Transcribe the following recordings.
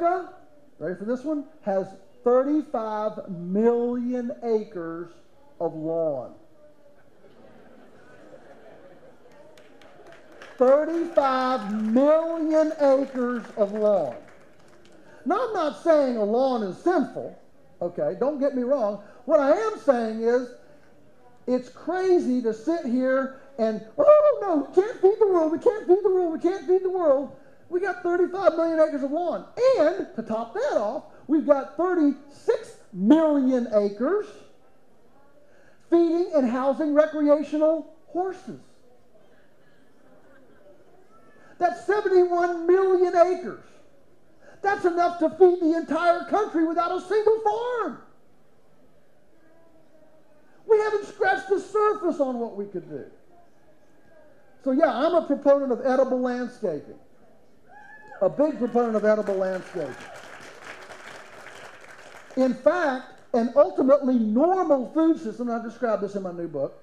America, ready for this one, has 35 million acres of lawn. 35 million acres of lawn. Now, I'm not saying a lawn is sinful, okay? Don't get me wrong. What I am saying is it's crazy to sit here and, oh, no, we can't feed the world, we can't feed the world, we can't feed the world. We got 35 million acres of lawn. And, to top that off, we've got 36 million acres feeding and housing recreational horses. That's 71 million acres. That's enough to feed the entire country without a single farm. We haven't scratched the surface on what we could do. So yeah, I'm a proponent of edible landscaping. A big proponent of edible landscaping. In fact, an ultimately normal food system, and I described this in my new book,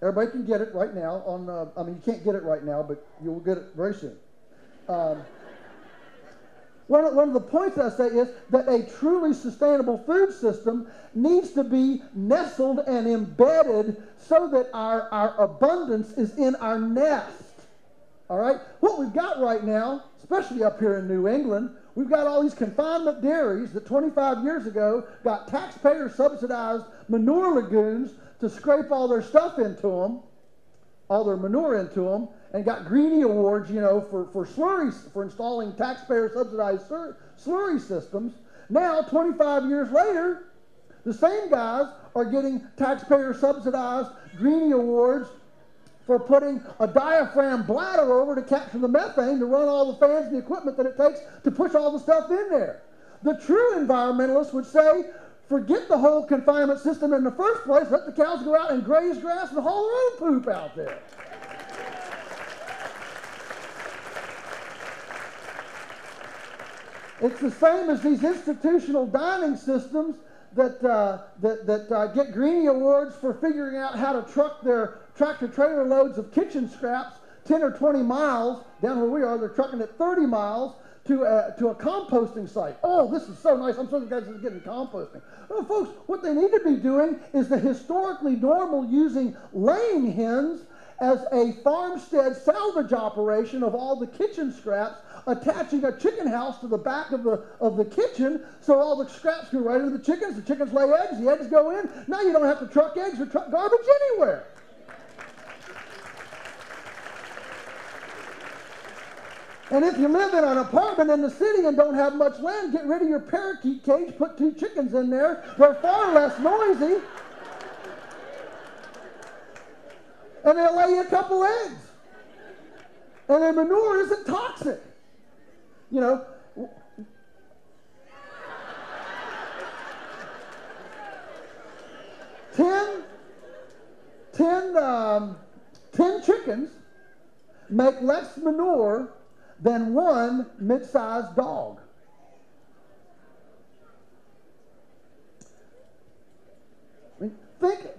everybody can get it right now on, you can't get it right now, but you'll get it very soon. One of the points that I say is that a truly sustainable food system needs to be nestled and embedded so that our abundance is in our nest. All right? What we've got right now, especially up here in New England, we've got all these confinement dairies that 25 years ago got taxpayer-subsidized manure lagoons to scrape all their stuff into them, all their manure into them, and got Greenie Awards, for slurries, for installing taxpayer-subsidized slurry systems. Now, 25 years later, the same guys are getting taxpayer-subsidized Greenie Awards for putting a diaphragm bladder over to capture the methane to run all the fans and the equipment that it takes to push all the stuff in there. The true environmentalists would say, forget the whole confinement system in the first place, let the cows go out and graze grass and haul their own poop out there. It's the same as these institutional dining systems that get Greenie Awards for figuring out how to truck their tractor-trailer loads of kitchen scraps 10 or 20 miles, down where we are, they're trucking it 30 miles to a composting site. Oh, this is so nice. I'm so glad this is getting composting. Well, folks, what they need to be doing is the historically normal using laying hens as a farmstead salvage operation of all the kitchen scraps, attaching a chicken house to the back of the kitchen so all the scraps go right into the chickens lay eggs, the eggs go in. Now you don't have to truck eggs or truck garbage anywhere. And if you live in an apartment in the city and don't have much land, get rid of your parakeet cage, put 2 chickens in there. They're far less noisy. And they'll lay you a couple eggs. And their manure isn't toxic. 10 chickens make less manure than 1 mid-sized dog.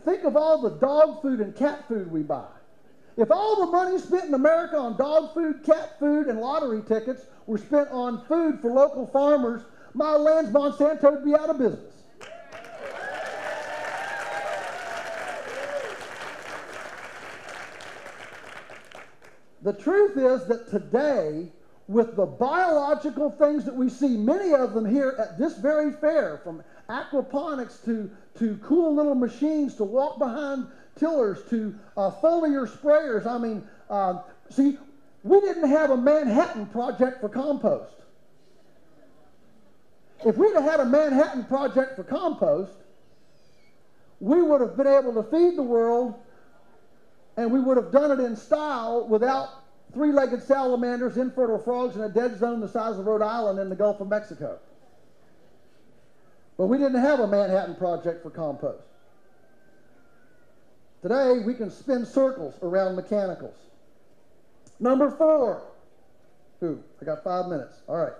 Think of all the dog food and cat food we buy. If all the money spent in America on dog food, cat food, and lottery tickets were spent on food for local farmers, my land's Monsanto would be out of business. The truth is that today, with the biological things that we see, many of them here at this very fair, from aquaponics to cool little machines to walk behind tillers to foliar sprayers. See, we didn't have a Manhattan Project for compost. If we'd have had a Manhattan Project for compost, we would have been able to feed the world, and we would have done it in style without 3-legged salamanders, infertile frogs, and a dead zone the size of Rhode Island in the Gulf of Mexico. But we didn't have a Manhattan Project for compost. Today, we can spin circles around mechanicals. Number 4. I got 5 minutes. All right.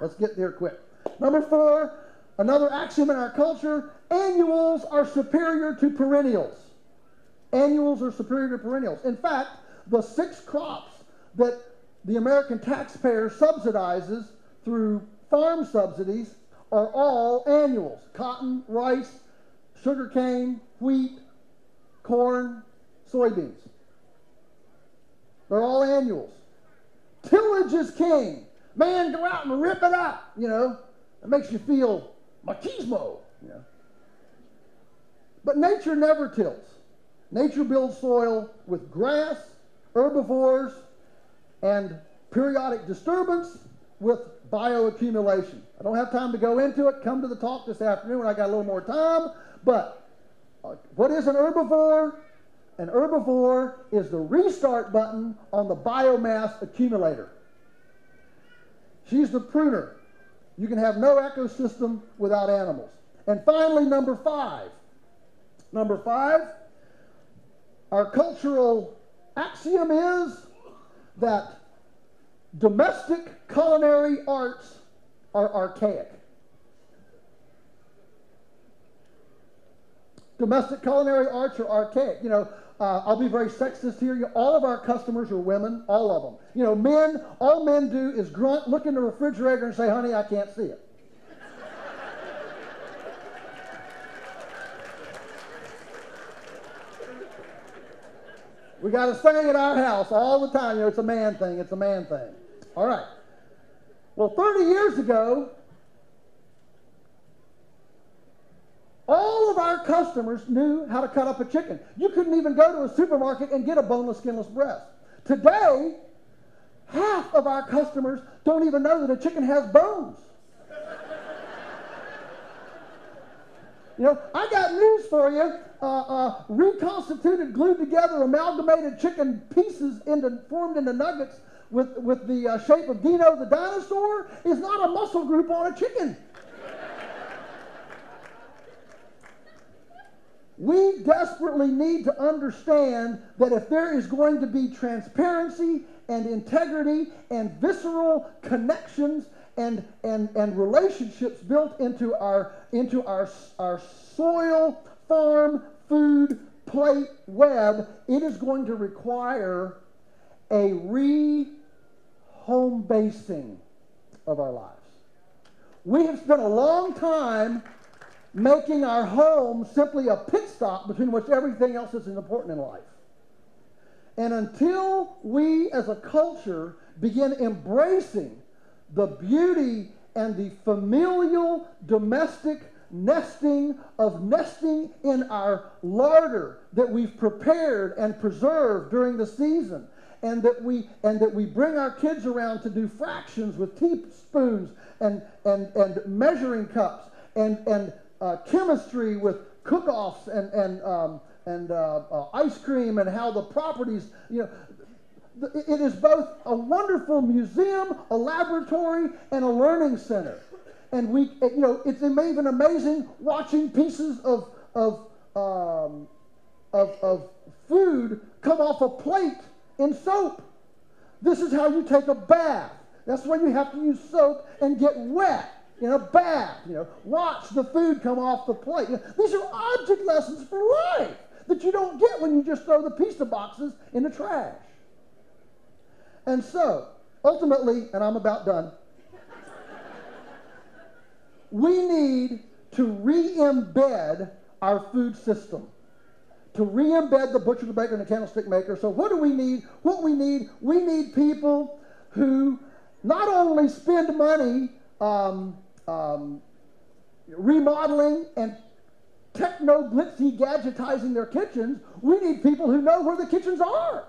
Let's get there quick. Number 4, another axiom in our culture, annuals are superior to perennials. Annuals are superior to perennials. In fact, the 6 crops that the American taxpayer subsidizes through farm subsidies are all annuals. Cotton, rice, sugarcane, wheat, corn, soybeans. They're all annuals. Tillage is king. Man, go out and rip it up, you know. It makes you feel machismo, you know. But nature never tills. Nature builds soil with grass, herbivores, and periodic disturbance with bioaccumulation. I don't have time to go into it. Come to the talk this afternoon when I got a little more time. But what is an herbivore? An herbivore is the restart button on the biomass accumulator. She's the pruner. You can have no ecosystem without animals. And finally, number 5. Number 5, our cultural axiom is that domestic culinary arts are archaic. Domestic culinary arts are archaic. You know, I'll be very sexist here. All of our customers are women, all of them. You know, men, all men do is grunt, look in the refrigerator and say, honey, I can't see it. We got a saying at our house all the time, you know, it's a man thing, it's a man thing. All right. Well, 30 years ago, all of our customers knew how to cut up a chicken. You couldn't even go to a supermarket and get a boneless, skinless breast. Today, half of our customers don't even know that a chicken has bones. You know, I got news for you. Reconstituted, glued together, amalgamated chicken pieces formed into nuggets with the shape of Dino the dinosaur is not a muscle group on a chicken. We desperately need to understand that if there is going to be transparency and integrity and visceral connections and relationships built into our soil, farm, food, plate, web, it is going to require a home basing of our lives. We have spent a long time making our home simply a pit stop between which everything else is important in life. And until we as a culture begin embracing the beauty and the familial domestic nesting in our larder that we've prepared and preserved during the season, and that we bring our kids around to do fractions with teaspoons and measuring cups and chemistry with cook-offs and ice cream and how the properties, you know, it is both a wonderful museum, a laboratory, and a learning center. And we, you know, it's even amazing watching pieces of food come off a plate in soap. This is how you take a bath. That's why you have to use soap and get wet in a bath. You know, watch the food come off the plate. You know, these are object lessons for life that you don't get when you just throw the pizza boxes in the trash. And so, ultimately, and I'm about done, we need to re-embed our food system, to re-embed the butcher, the baker, and the candlestick maker. So what do we need? We need people who not only spend money remodeling and techno-glitzy gadgetizing their kitchens, we need people who know where the kitchens are.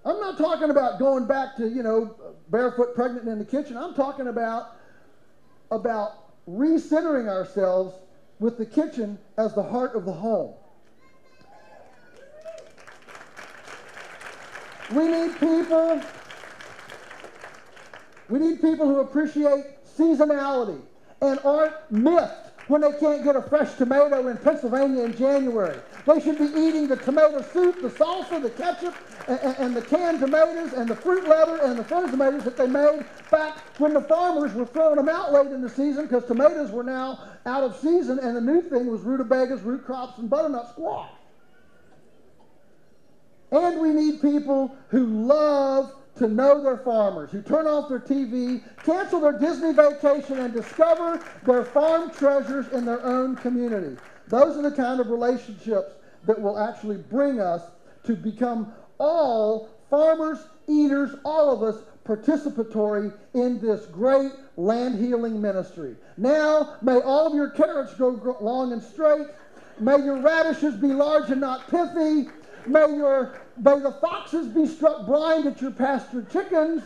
I'm not talking about going back to, you know, barefoot pregnant in the kitchen. I'm talking about recentering ourselves with the kitchen as the heart of the home. We need people who appreciate seasonality and aren't miffed when they can't get a fresh tomato in Pennsylvania in January. They should be eating the tomato soup, the salsa, the ketchup, and the canned tomatoes, and the fruit leather, and the frozen tomatoes that they made back when the farmers were throwing them out late in the season because tomatoes were now out of season, and the new thing was rutabagas, root crops, and butternut squash. And we need people who love to know their farmers, who turn off their TV, cancel their Disney vacation, and discover their farm treasures in their own community. Those are the kind of relationships that will actually bring us to become all farmers, eaters, all of us participatory in this great land healing ministry. Now, may all of your carrots grow long and straight. May your radishes be large and not pithy. May the foxes be struck blind at your pastured chickens.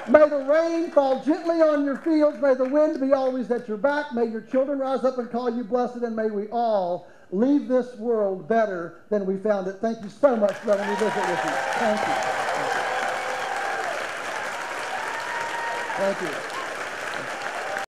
May the rain fall gently on your fields. May the wind be always at your back. May your children rise up and call you blessed. And may we all leave this world better than we found it. Thank you so much for letting me visit with you. Thank you. Thank you.